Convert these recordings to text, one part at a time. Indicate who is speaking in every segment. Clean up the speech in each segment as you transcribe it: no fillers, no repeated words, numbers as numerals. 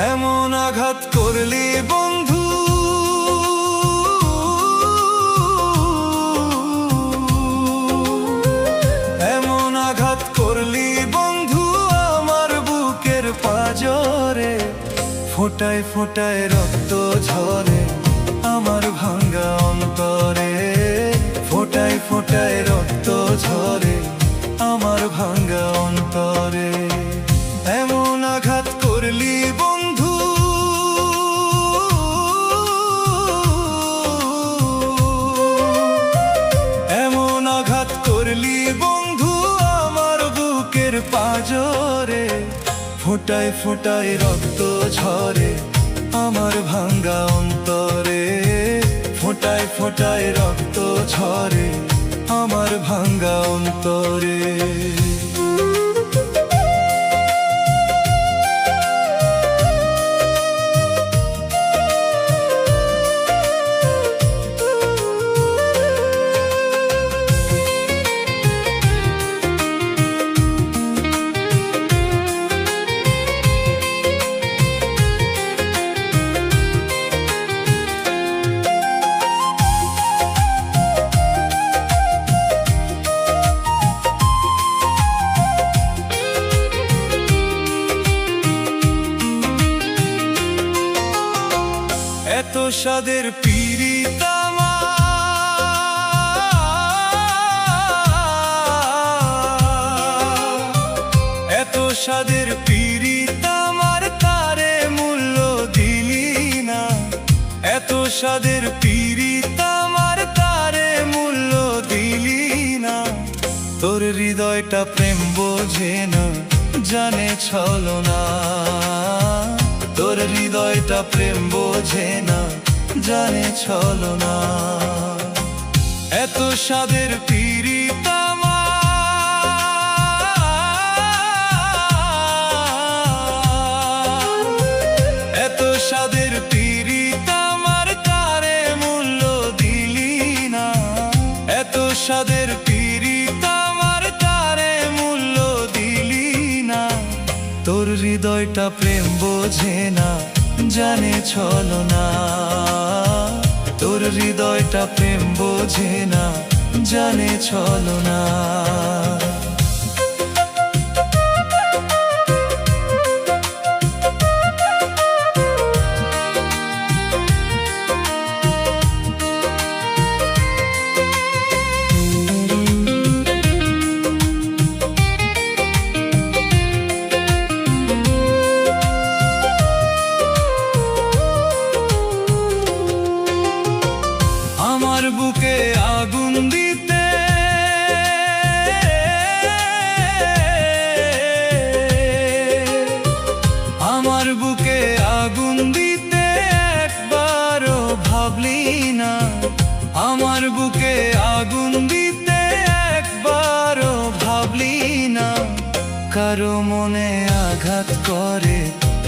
Speaker 1: এমন আঘাত করলি বন্ধু, এমন আঘাত করলি বন্ধু আমার বুকের পাঁজরে। ফোঁটায় ফোঁটায় রক্ত ঝরে আমার ভাঙা অন্তরে। ফোঁটায় ফোঁটায় রক্ত ঝরে আমার ভাঙা অন্তরে। এমন আঘাত করলি বন্ধু, এমন আঘাত করলি বন্ধু আমার বুকের পাঁজরে। ফোঁটায় ফোঁটায় রক্ত ঝরে আমার ভাঙা অন্তরে। ফোঁটায় ফোঁটায় রক্ত ঝরে আমার ভাঙা অন্তরে। এত স্বাদের পীড়িত আমার, এত স্বাদের পীড়িত আমার তারে মূল্য দিলি না। এত স্বাদের পীড়িত আমার তারে মূল্য দিলি না। তোর হৃদয়টা প্রেম বোঝে না, জানে ছলনা। তোর হৃদয়টা প্রেম বোঝে না, জানে ছলনা। এত স্বাদের পীড়িত আমার, এত স্বাদের পীড়িত আমার তারে মূল্য দিলি না। এত স্বাদের পীড়িত আমার তারে মূল্য দিলি না। তোর হৃদয়টা প্রেম বোঝে না, জানে ছলনা। তোর হৃদয়টা প্রেম বোঝে না, জানে ছলনা। আমার বুকে আগুন দিতে, আমার বুকে আগুন দিতে একবারও ভাবলি না। আমার বুকে আগুন দিতে একবারও ভাবলি না। কারো মনে আঘাত করে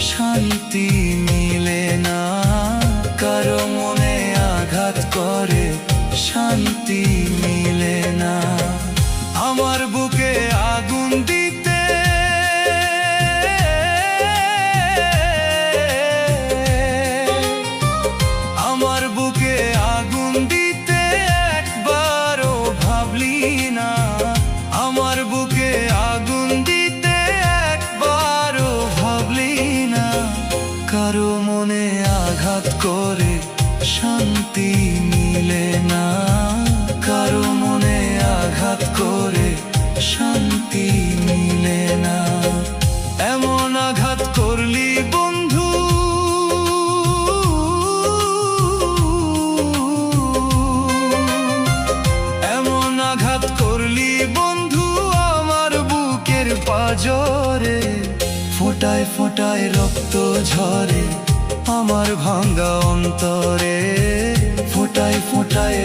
Speaker 1: শান্তি মিলে না। কারো মনে আঘাত করে শান্তি মিলে না। আমার বুকে আগুন দিতে, আমার বুকে আগুন দিতে একবারও ভাবলি না। আমার বুকে আগুন দিতে একবারও ভাবলি না। কারো মনে আঘাত করে শান্তি মিলে না। কারো মনে আঘাত করে শান্তি মিলে না। এমন আঘাত করলি বন্ধু, এমন আঘাত করলি বন্ধু আমার বুকের পাঁজরে। ফোঁটায় ফোঁটায় রক্ত ঝরে আমার ভাঙা অন্তরে। ফোঁটায় ফোঁটায়